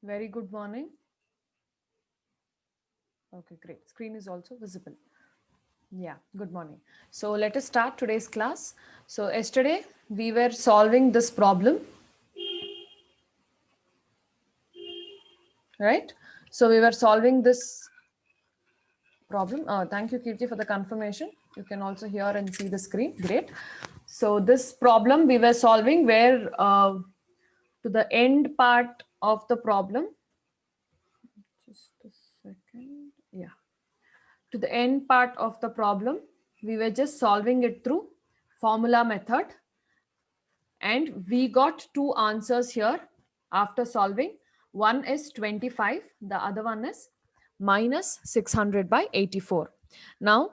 Very good morning. Okay, great. Screen is also visible. Yeah, good morning. So let us start today's class. So yesterday we were solving this problem, right? So we were solving this problem. Thank you, Kirti, for the confirmation. You can also hear and see the screen. Great. So this problem we were solving where to the end part of the problem. Just a second. Yeah. To the end part of the problem, we were just solving it through formula method, and we got two answers here after solving. One is 25, the other one is minus 600 by 84. Now,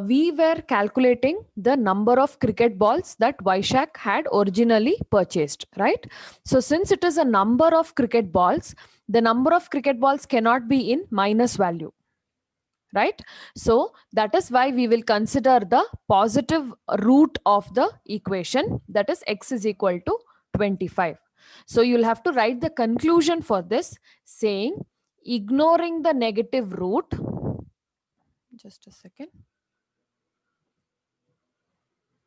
we were calculating the number of cricket balls that Vaishak had originally purchased, right? So, since it is a number of cricket balls, the number of cricket balls cannot be in minus value, right? So that is why we will consider the positive root of the equation, that is x is equal to 25. So you'll have to write the conclusion for this saying ignoring the negative root, just a second,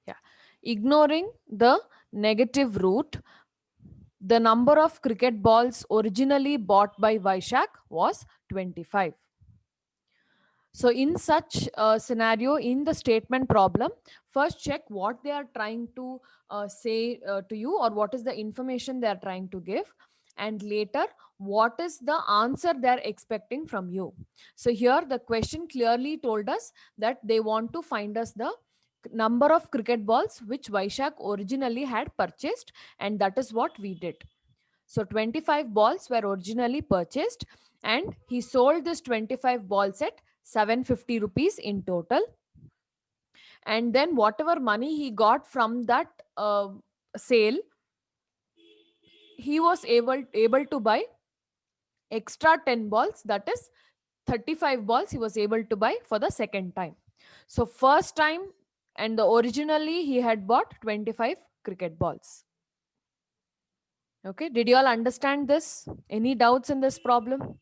yeah, ignoring the negative root, the number of cricket balls originally bought by Vaishak was 25. So in such a scenario, in the statement problem, first check what they are trying to say to you, or what is the information they are trying to give, and later what is the answer they are expecting from you. So here the question clearly told us that they want to find us the number of cricket balls which Vaishak originally had purchased, and that is what we did. So 25 balls were originally purchased, and he sold this 25 balls at 750 rupees in total. And then whatever money he got from that sale, he was able to buy extra 10 balls, that is 35 balls he was able to buy for the second time. So first time, and the originally he had bought 25 cricket balls. Okay, did you all understand this? Any doubts in this problem?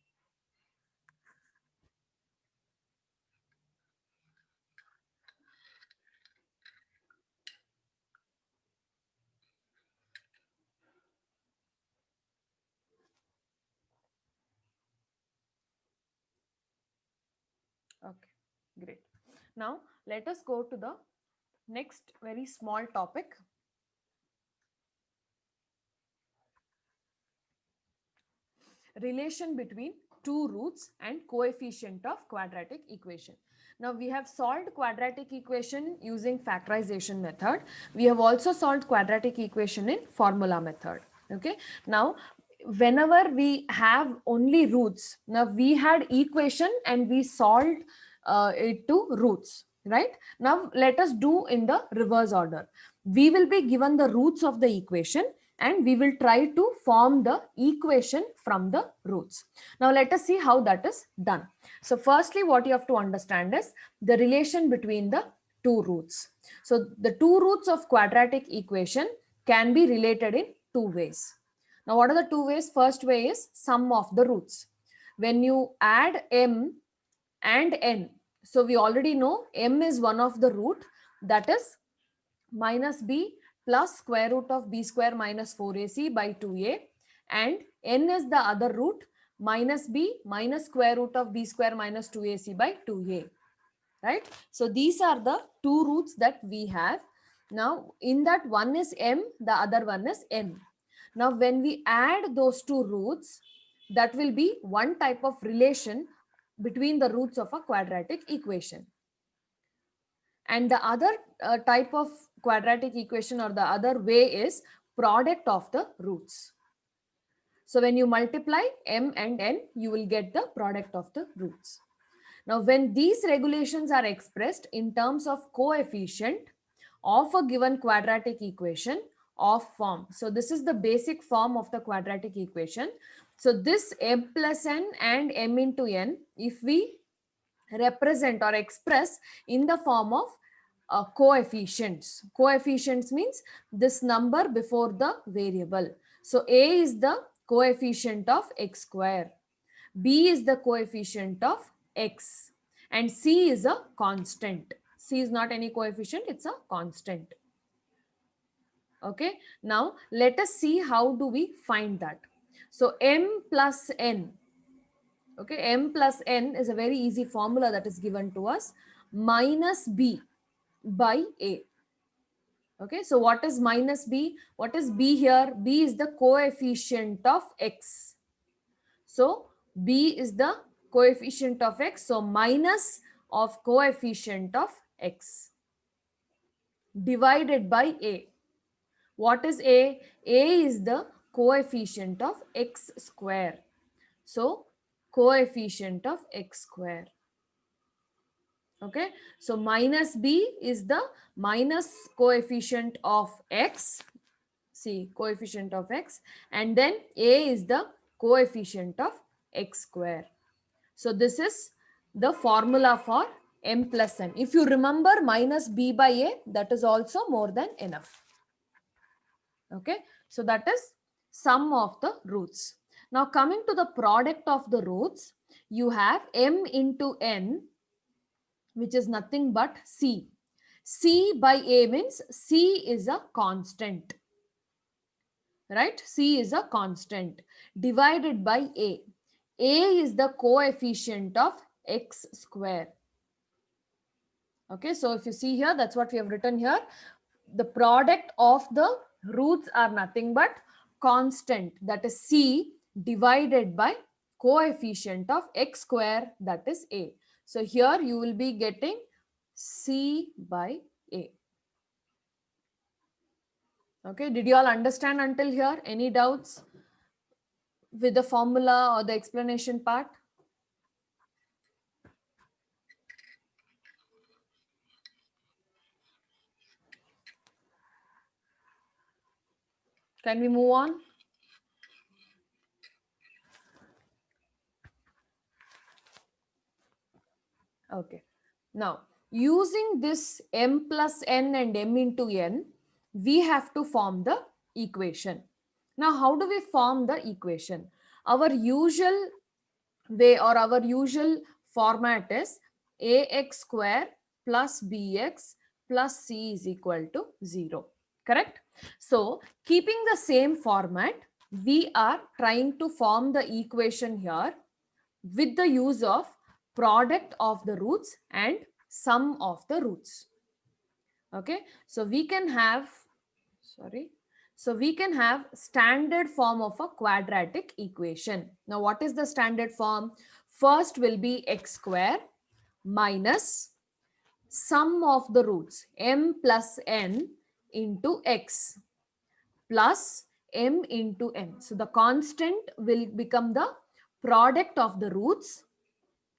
Okay, great. Now let us go to the next very small topic. Relation between two roots and coefficient of quadratic equation. Now we have solved quadratic equation using factorization method. We have also solved quadratic equation in formula method. Okay. Now whenever we have only roots, now we had equation and we solved it to roots, right? Now let us do in the reverse order. We will be given the roots of the equation and we will try to form the equation from the roots. Now let us see how that is done. So firstly, what you have to understand is the relation between the two roots. So the two roots of quadratic equation can be related in two ways. Now what are the two ways? First way is sum of the roots. When you add m and n, so we already know m is one of the root, that is minus b plus square root of b square minus 4ac by 2a, and n is the other root, minus b minus square root of b square minus 2ac by 2a, right? So these are the two roots that we have. Now in that, one is m, the other one is n. Now when we add those two roots, that will be one type of relation between the roots of a quadratic equation. And the other type of quadratic equation, or the other way, is product of the roots. So when you multiply m and n, you will get the product of the roots. Now when these regulations are expressed in terms of coefficient of a given quadratic equation of form. So this is the basic form of the quadratic equation. So this m plus n and m into n, if we represent or express in the form of coefficients. Coefficients means this number before the variable. So a is the coefficient of x square. B is the coefficient of x. And C is a constant. C is not any coefficient, it's a constant. Okay, now let us see how do we find that. So m plus n, okay, m plus n is a very easy formula that is given to us, minus b by a. Okay, so what is minus b? What is b here? B is the coefficient of x. So b is the coefficient of x. So minus of coefficient of x divided by a. What is a? A is the coefficient of x square. So coefficient of x square. Okay, so minus b is the minus coefficient of x. See, coefficient of x, and then a is the coefficient of x square. So this is the formula for m plus n. If you remember minus b by a, that is also more than enough. Okay, so that is sum of the roots. Now coming to the product of the roots, you have m into n, which is nothing but c. C by a means c is a constant, right? C is a constant divided by a. A is the coefficient of x square. Okay, so if you see here, that's what we have written here. The product of the roots are nothing but constant, that is c, divided by coefficient of x square, that is a. So here you will be getting c by a. Okay, did you all understand until here? Any doubts with the formula or the explanation part? Can we move on? Okay. Now, using this m plus n and m into n, we have to form the equation. Now, how do we form the equation? Our usual way or our usual format is ax square plus bx plus c is equal to 0. Correct? So, keeping the same format, we are trying to form the equation here with the use of product of the roots and sum of the roots. Okay, so we can have, standard form of a quadratic equation. Now what is the standard form? First will be x square minus sum of the roots m plus n into x plus m into n. So the constant will become the product of the roots,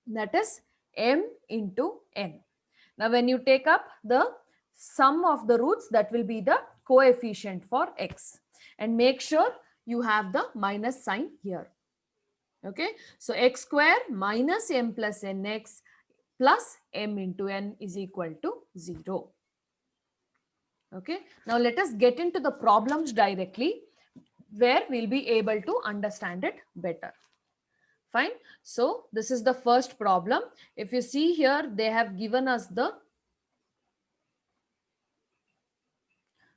that is m into n. Now when you take up the sum of the roots, that will be the coefficient for x, and make sure you have the minus sign here. Okay, so x square minus m plus nx plus m into n is equal to 0. Okay, now let us get into the problems directly, where we'll be able to understand it better. Fine. So this is the first problem. If you see here, they have given us the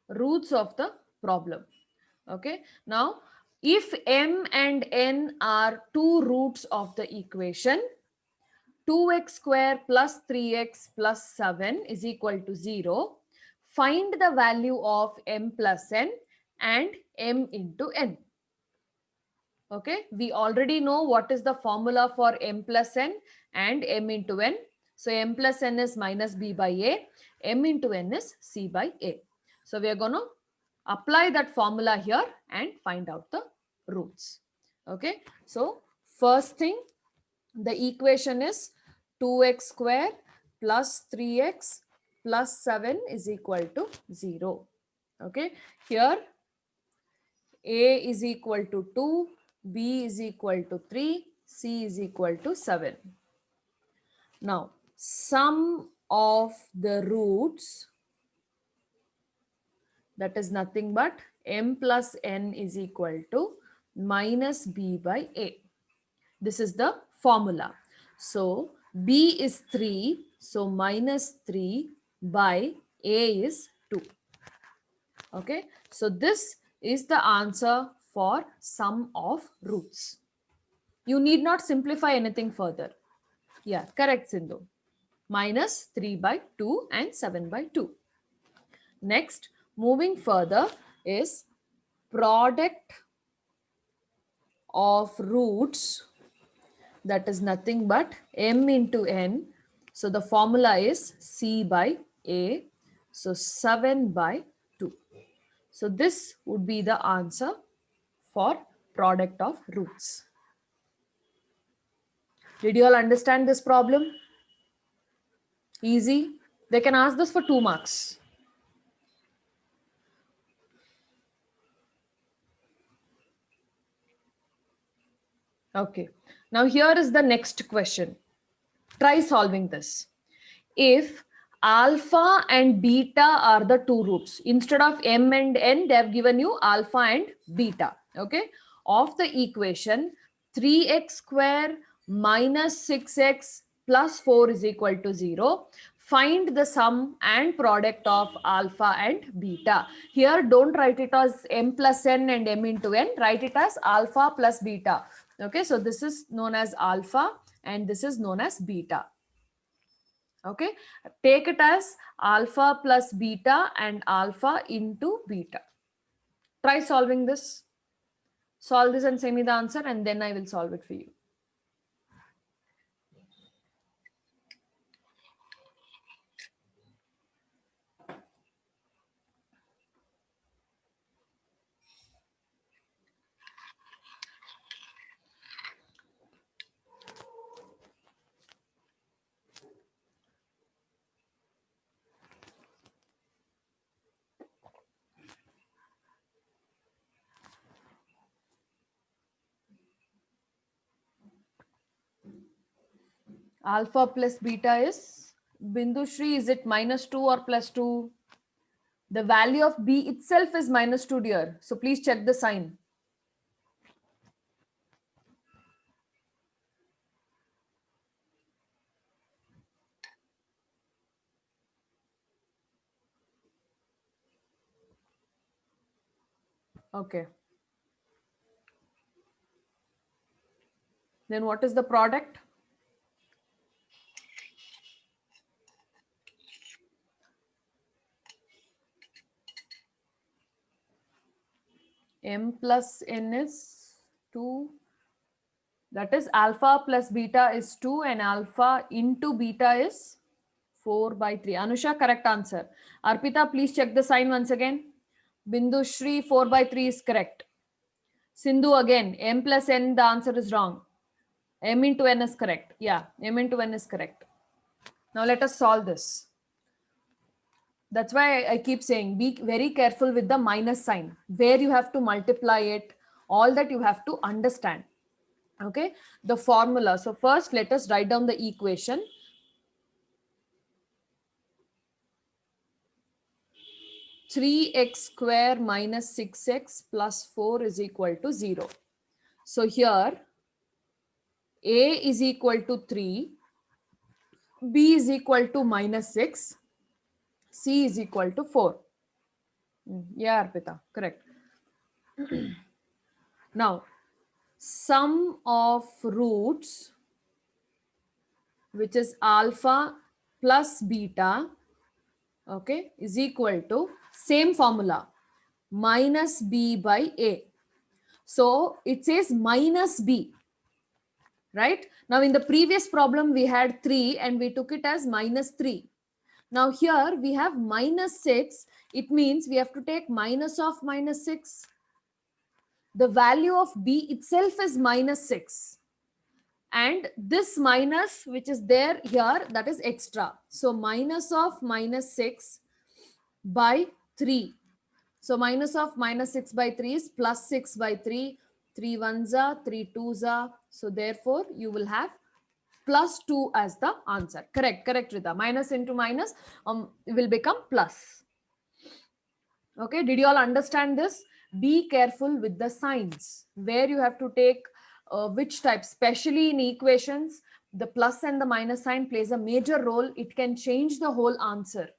roots of the problem. Okay. Now, if m and n are two roots of the equation, 2x square plus 3x plus 7 is equal to 0. Find the value of m plus n and m into n. Okay, we already know what is the formula for m plus n and m into n. So m plus n is minus b by a, m into n is c by a. So we are going to apply that formula here and find out the roots. Okay, so first thing, the equation is 2x square plus 3x plus 7 is equal to 0. Okay, here a is equal to 2, b is equal to 3, c is equal to 7. Now, sum of the roots, that is nothing but m plus n is equal to minus b by a. This is the formula. So b is 3, so minus 3 by a is 2. Okay, so this is the answer for sum of roots. You need not simplify anything further. Yeah, correct, Sindhu. Minus 3 by 2 and 7 by 2. Next, moving further is product of roots, that is nothing but m into n. So the formula is c by a. So 7 by 2. So this would be the answer for product of roots. Did you all understand this problem? Easy. They can ask this for 2 marks. Okay. Now here is the next question. Try solving this. If alpha and beta are the two roots, instead of m and n, they have given you alpha and beta. Okay. Of the equation 3x square minus 6x plus 4 is equal to 0. Find the sum and product of alpha and beta. Here, don't write it as m plus n and m into n. Write it as alpha plus beta. Okay, so this is known as alpha and this is known as beta. Okay, take it as alpha plus beta and alpha into beta. Try solving this. Solve this and send me the answer and then I will solve it for you. Alpha plus beta is, Bindu Shri, is it minus 2 or plus 2? The value of b itself is minus 2, dear. So please check the sign. Okay. Then what is the product? M plus n is 2. That is alpha plus beta is 2 and alpha into beta is 4 by 3. Anusha, correct answer. Arpita, please check the sign once again. Bindu Shri, 4 by 3 is correct. Sindhu again, m plus n, the answer is wrong. M into n is correct. Yeah, m into n is correct. Now let us solve this. That's why I keep saying be very careful with the minus sign, where you have to multiply it, all that you have to understand. Okay, the formula. So first let us write down the equation. Three x square minus 6x plus 4 is equal to 0. So here a is equal to 3, b is equal to minus 6, c is equal to 4. Yeah, Arpita, correct. Now, sum of roots, which is alpha plus beta, okay, is equal to same formula, minus b by a. So it says minus b, right? Now in the previous problem we had 3 and we took it as minus 3. Now here we have minus 6. It means we have to take minus of minus 6. The value of b itself is minus 6. And this minus which is there here, that is extra. So minus of minus 6 by 3. So minus of minus 6 by 3 is plus 6 by 3. 3 ones are, 3 twos are. So therefore you will have plus 2 as the answer. Correct, Rita. Minus into minus will become plus. Okay, did you all understand this? Be careful with the signs where you have to take which type, especially in equations. The plus and the minus sign plays a major role. It can change the whole answer.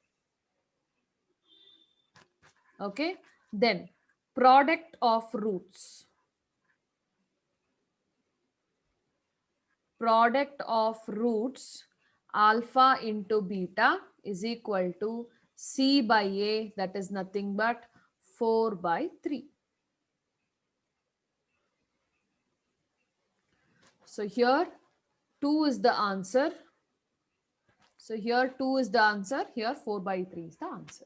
Okay, then product of roots. Product of roots alpha into beta is equal to C by A, that is nothing but 4 by 3. So here 2 is the answer. So here 2 is the answer. Here 4 by 3 is the answer.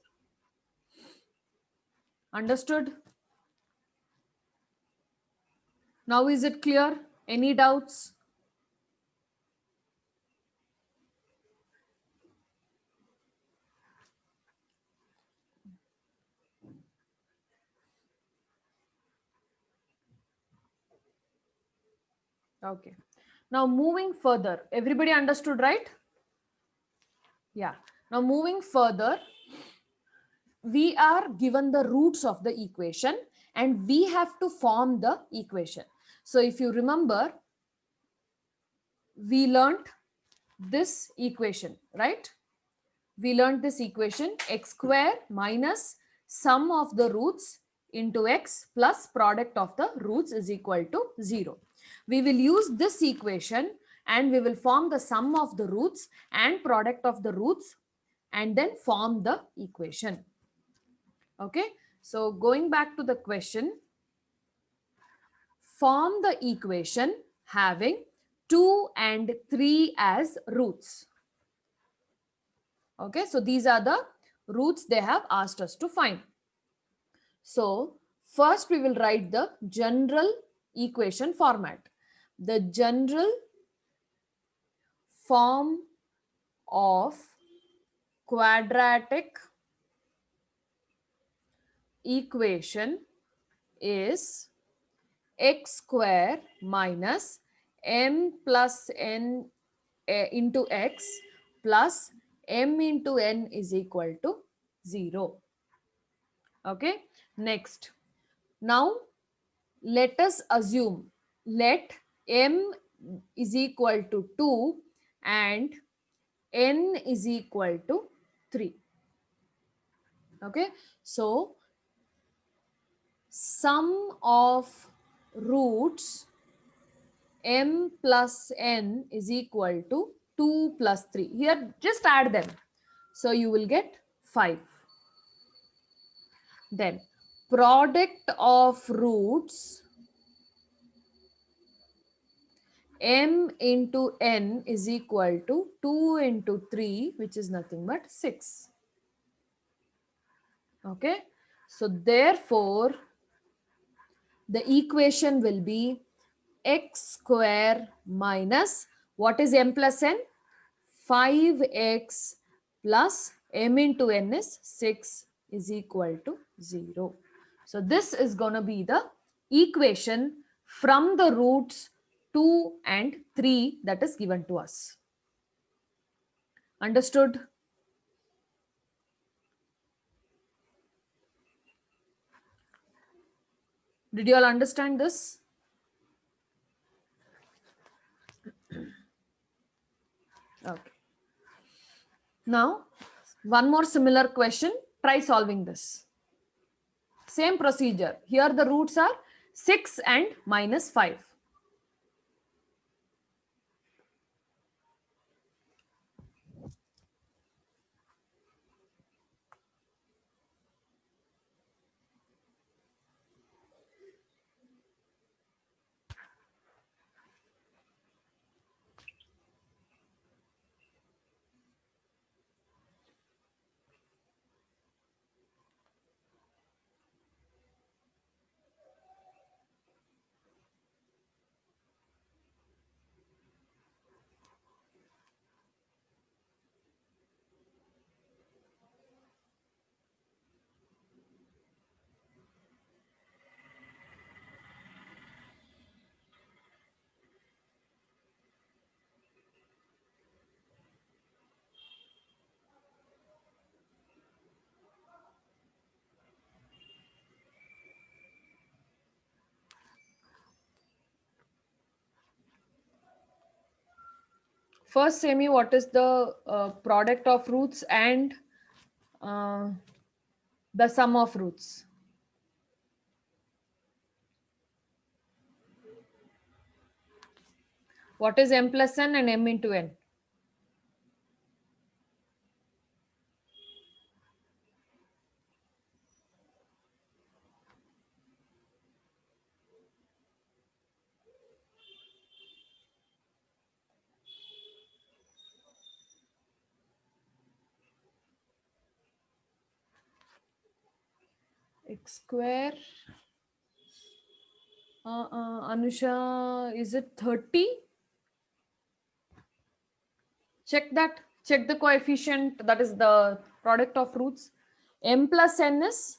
Understood? Now is it clear? Any doubts? Okay. Now moving further, everybody understood, right? Yeah. Now moving further, we are given the roots of the equation and we have to form the equation. So if you remember, we learned this equation, right? We learned this equation, x square minus sum of the roots into x plus product of the roots is equal to 0. We will use this equation and we will form the sum of the roots and product of the roots and then form the equation. Okay, so going back to the question, form the equation having 2 and 3 as roots. Okay, so these are the roots they have asked us to find. So first we will write the general equation format. The general form of quadratic equation is x square minus m plus n into x plus m into n is equal to 0. Okay, next. Now let us assume, let m is equal to 2 and n is equal to 3. Okay, so sum of roots m plus n is equal to 2 plus 3. Here just add them. So you will get 5. Then product of roots m into n is equal to 2 into 3, which is nothing but 6. Okay, so therefore the equation will be x square minus, what is m plus n? 5x plus m into n is 6 is equal to 0. So this is going to be the equation from the roots 2 and 3 that is given to us. Understood? Did you all understand this? Okay. Now, one more similar question. Try solving this. Same procedure. Here the roots are 6 and minus 5. First, Semi, what is the product of roots and uh, the sum of roots? What is m plus n and m into n? X square. Anusha, is it 30? Check that. Check the coefficient, that is the product of roots. M plus n is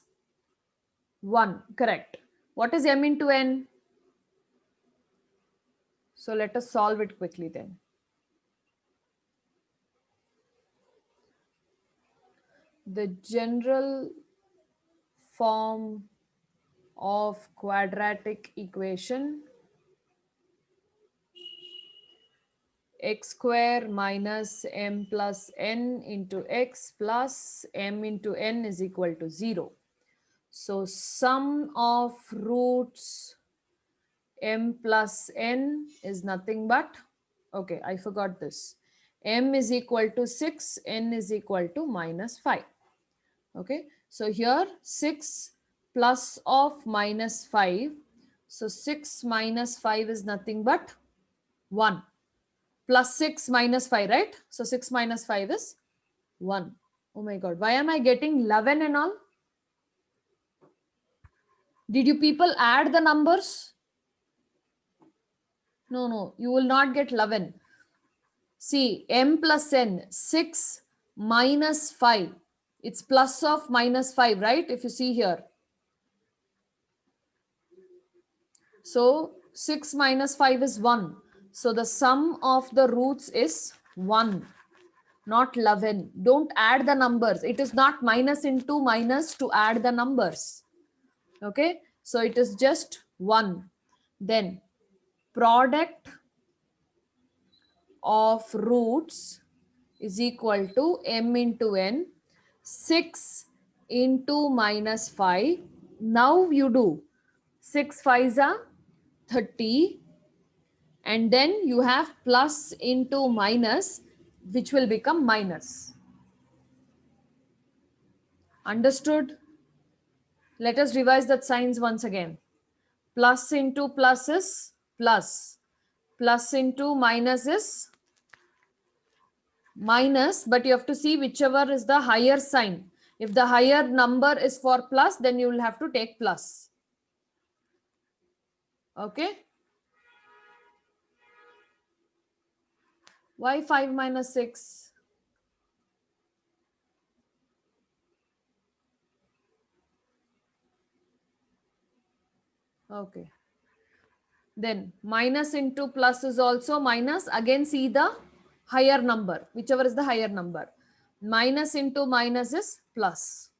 1. Correct. What is m into n? So let us solve it quickly then. The general form of quadratic equation, x square minus m plus n into x plus m into n is equal to 0. So sum of roots m plus n is nothing but, okay, I forgot this. M is equal to 6, n is equal to minus 5. Okay, so here 6 plus of minus 5. So 6 minus 5 is nothing but 1. Plus 6 minus 5, right? So 6 minus 5 is 1. Oh my God, why am I getting 11 and all? Did you people add the numbers? No, you will not get 11. See, m plus n, 6 minus 5. It's plus of minus 5, right? If you see here. So 6 minus 5 is 1. So the sum of the roots is 1, not 11. Don't add the numbers. It is not minus into minus to add the numbers. Okay. So it is just 1. Then product of roots is equal to m into n. 6 into minus 5. Now you do 6 5s are 30. And then you have plus into minus, which will become minus. Understood? Let us revise that signs once again. Plus into plus is plus. Plus into minus is minus, but you have to see whichever is the higher sign. If the higher number is for plus, then you will have to take plus. Okay? Why 5 minus 6? Okay. Then minus into plus is also minus. Again, see the higher number, whichever is the higher number. Minus into minus is plus.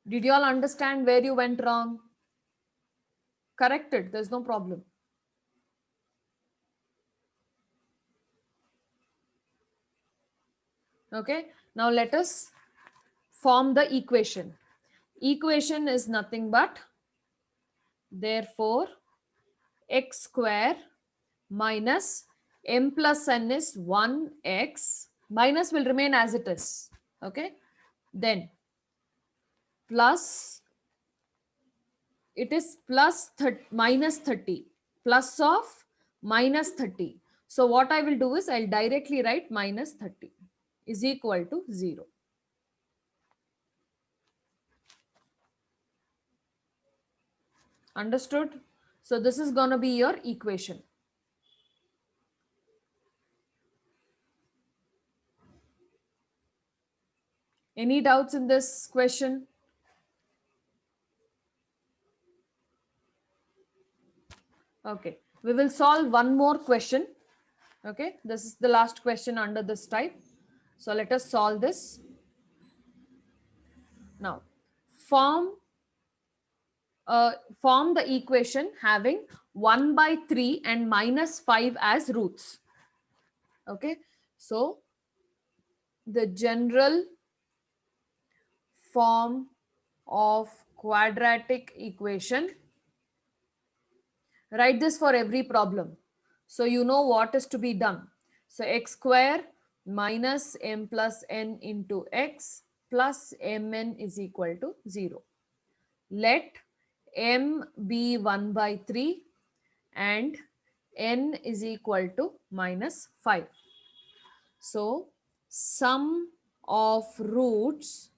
Did you all understand where you went wrong? Correct it. There's no problem. Okay. Now let us form the equation. Equation is nothing but, therefore, x square minus m plus n is 1x. Minus will remain as it is. Okay. Then plus, it is plus minus 30, plus of minus 30. So what I will do is I'll directly write minus 30 is equal to 0. Understood? So this is going to be your equation. Any doubts in this question? Okay, we will solve one more question. Okay, this is the last question under this type. So let us solve this. Now, form form the equation having 1 by 3 and minus 5 as roots. Okay, so the general form of quadratic equation, write this for every problem so you know what is to be done. So x square minus m plus n into x plus mn is equal to 0. Let m be 1 by 3 and n is equal to minus 5. So sum of roots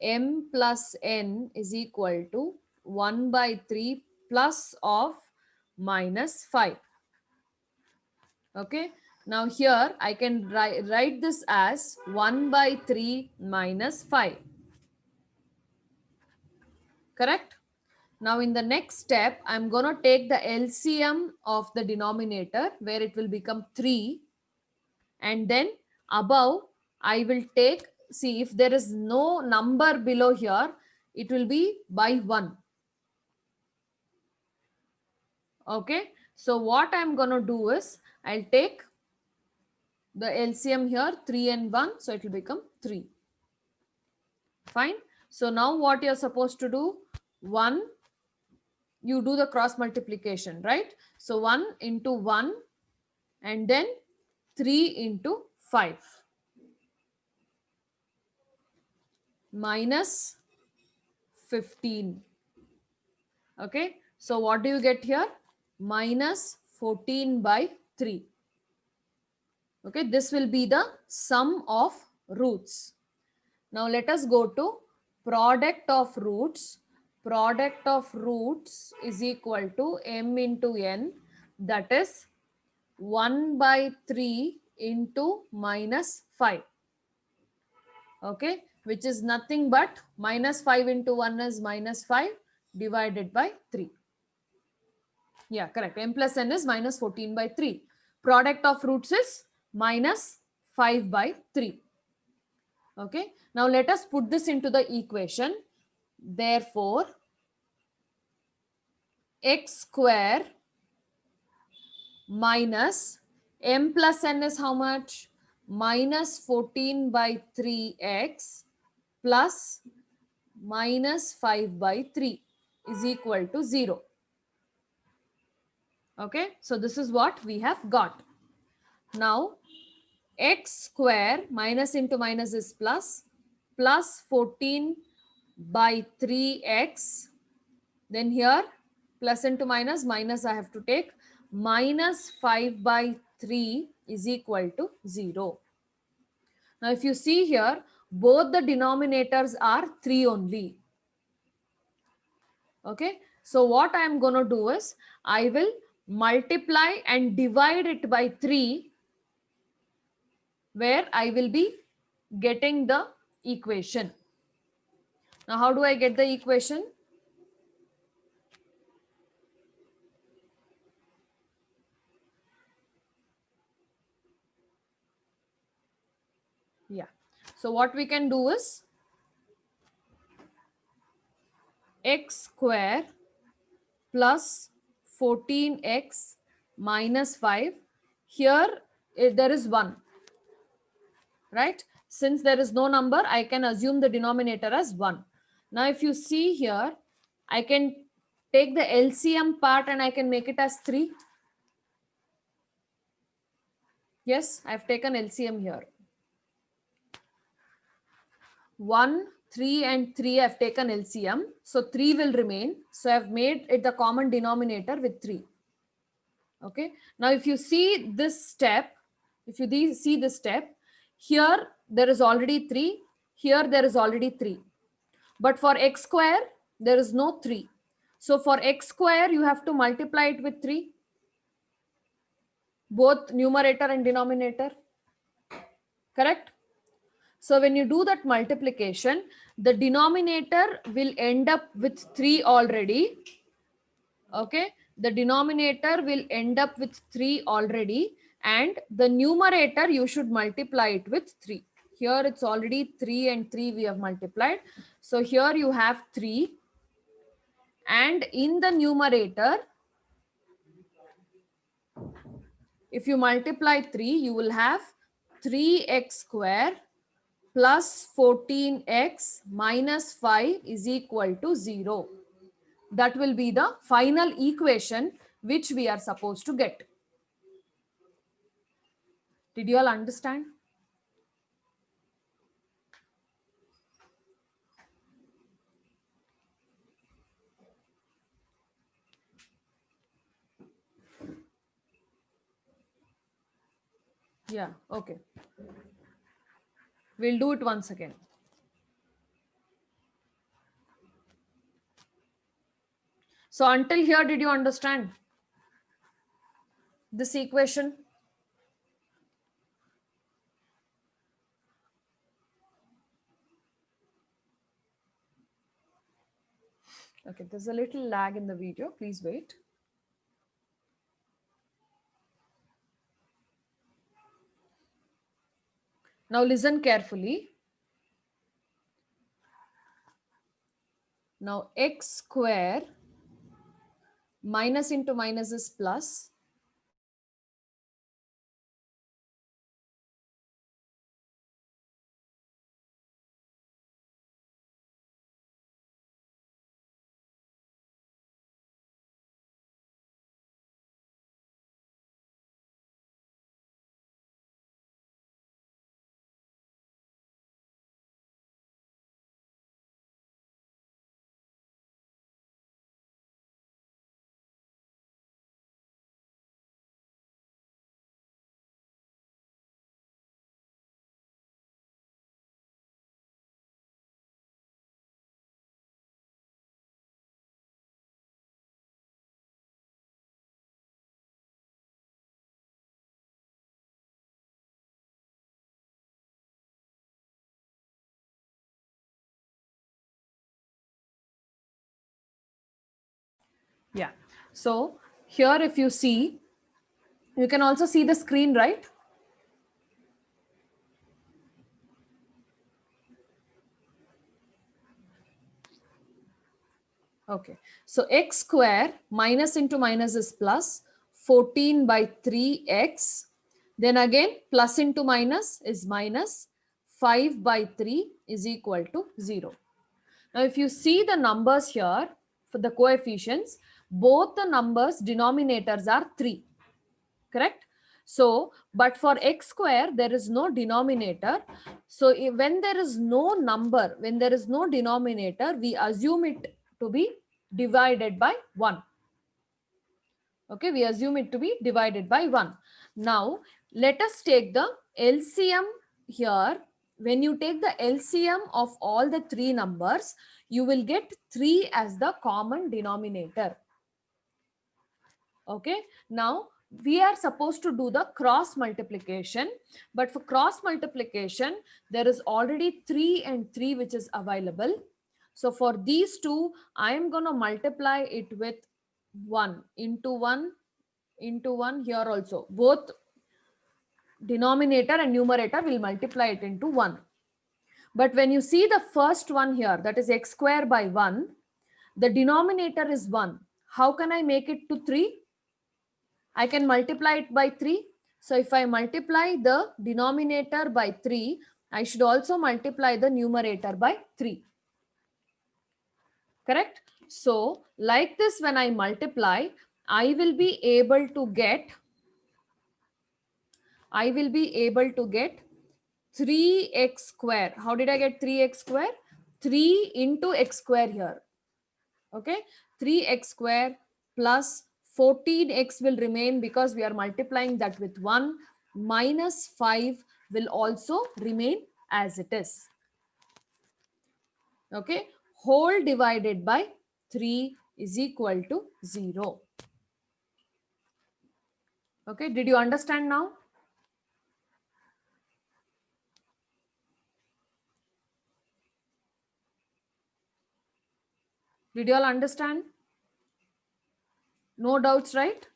m plus n is equal to 1 by 3 plus of minus 5. Okay, now here I can write this as 1 by 3 minus 5. Correct? Now in the next step, I'm going to take the LCM of the denominator where it will become 3, and then above I will take, see if there is no number below here, it will be by 1. Okay, so what I'm going to do is I'll take the LCM here 3 and 1, so it will become 3. Fine. So now what you're supposed to do, 1, you do the cross multiplication, right? So 1 into 1 and then 3 into 5 minus 15. Okay, so what do you get here? Minus 14 by 3. Okay, this will be the sum of roots. Now let us go to product of roots. Product of roots is equal to m into n, that is 1 by 3 into minus 5. Okay, which is nothing but minus 5 into 1 is minus 5 divided by 3. Yeah, correct. M plus n is minus 14 by 3. Product of roots is minus 5 by 3. Okay, now let us put this into the equation. Therefore, x square minus m plus n is how much? Minus 14 by 3x plus minus 5 by 3 is equal to 0. Okay, so this is what we have got. Now, x square minus into minus is plus, plus 14 by 3x. Then here plus into minus, minus I have to take, minus 5 by 3 is equal to 0. Now if you see here, both the denominators are 3 only. Okay, so what I am going to do is, I will multiply and divide it by 3, where I will be getting the equation. Now how do I get the equation? Yeah, so what we can do is x square plus 14x minus 5. Here there is 1, right? Since there is no number, I can assume the denominator as 1. Now if you see here, I can take the LCM part and I can make it as 3. Yes, I've taken LCM here. 1, 3 and 3 I've taken LCM. So 3 will remain. So I've made it the common denominator with 3. Okay. Now if you see this step, here there is already 3. Here there is already 3. But for x square, there is no 3. So for x square, you have to multiply it with 3. Both numerator and denominator. Correct? So when you do that multiplication, the denominator will end up with 3 already. Okay, the denominator will end up with 3 already, and the numerator you should multiply it with 3. Here it's already 3 and 3 we have multiplied. So here you have 3, and in the numerator, if you multiply 3, you will have 3x square plus 14x minus 5 is equal to 0. That will be the final equation which we are supposed to get. Did you all understand? Yeah, okay. We'll do it once again. So until here, did you understand this equation? Okay, there's a little lag in the video. Please wait. Now listen carefully. Now x square minus into minus is plus. Yeah. So here, if you see, you can also see the screen, right? Okay. So x square minus into minus is plus 14 by 3x. Then again, plus into minus is minus 5 by 3 is equal to 0. Now, if you see the numbers here for the coefficients, both the numbers denominators are 3, correct? So, but for x square, there is no denominator. So, when there is no number, when there is no denominator, we assume it to be divided by 1. Okay, we assume it to be divided by 1. Now, let us take the LCM here. When you take the LCM of all the 3 numbers, you will get 3 as the common denominator. Okay, now we are supposed to do the cross multiplication, but for cross multiplication, there is already 3 and 3 which is available. So for these two, I am going to multiply it with 1 into 1 into 1 here also. Both denominator and numerator will multiply it into 1. But when you see the first one here, that is x square by 1, the denominator is 1. How can I make it to 3? I can multiply it by 3. So if I multiply the denominator by 3, I should also multiply the numerator by 3. Correct? So like this, when I multiply, I will be able to get 3x square. How did I get 3x square? 3 into x square here. Okay, 3x square plus 14x will remain because we are multiplying that with 1, minus 5 will also remain as it is. Okay, whole divided by 3 is equal to 0. Okay, did you understand now? Did you all understand? No doubts, right?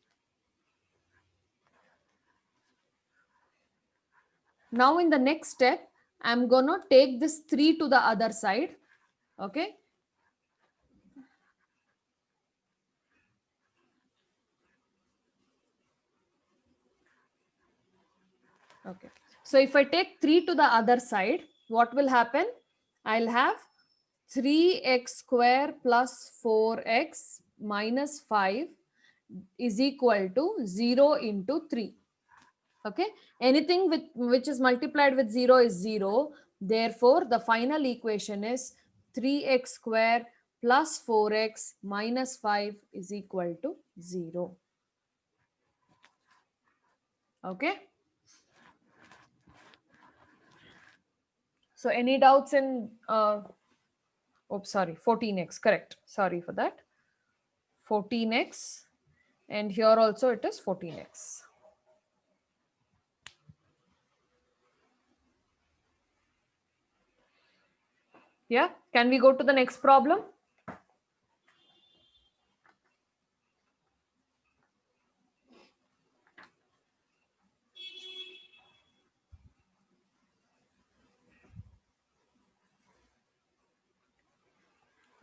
Now in the next step, I'm gonna take this 3 to the other side. Okay. Okay. So if I take 3 to the other side, what will happen? I'll have 3x square plus 4x minus 5 is equal to 0 into 3. Okay. Anything which is multiplied with 0 is 0. Therefore, the final equation is 3x square plus 4x minus 5 is equal to 0. Okay. So any doubts in, oh, sorry, 14x, correct. Sorry for that. 14x, and here also it is 14x. Yeah, can we go to the next problem?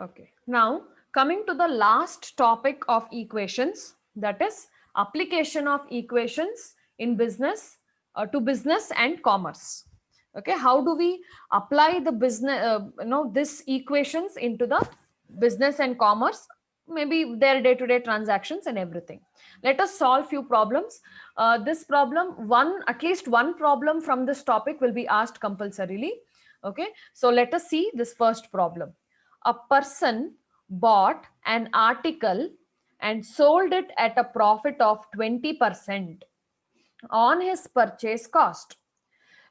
Okay, now coming to the last topic of equations, that is application of equations in business, to business and commerce. Okay, how do we apply the business, this equations into the business and commerce, maybe their day-to-day transactions and everything. Let us solve few problems. This problem, at least one problem from this topic will be asked compulsorily. Okay, so let us see this first problem. A person bought an article and sold it at a profit of 20% on his purchase cost.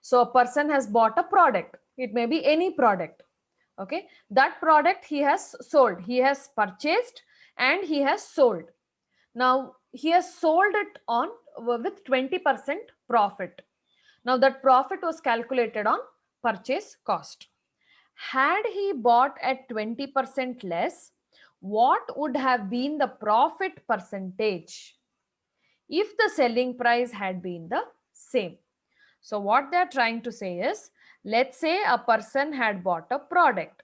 So a person has bought a product. It may be any product. Okay. That product he has sold. He has purchased and he has sold. Now he has sold it on with 20% profit. Now that profit was calculated on purchase cost. Had he bought at 20% less, what would have been the profit percentage if the selling price had been the same? So what they're trying to say is, let's say a person had bought a product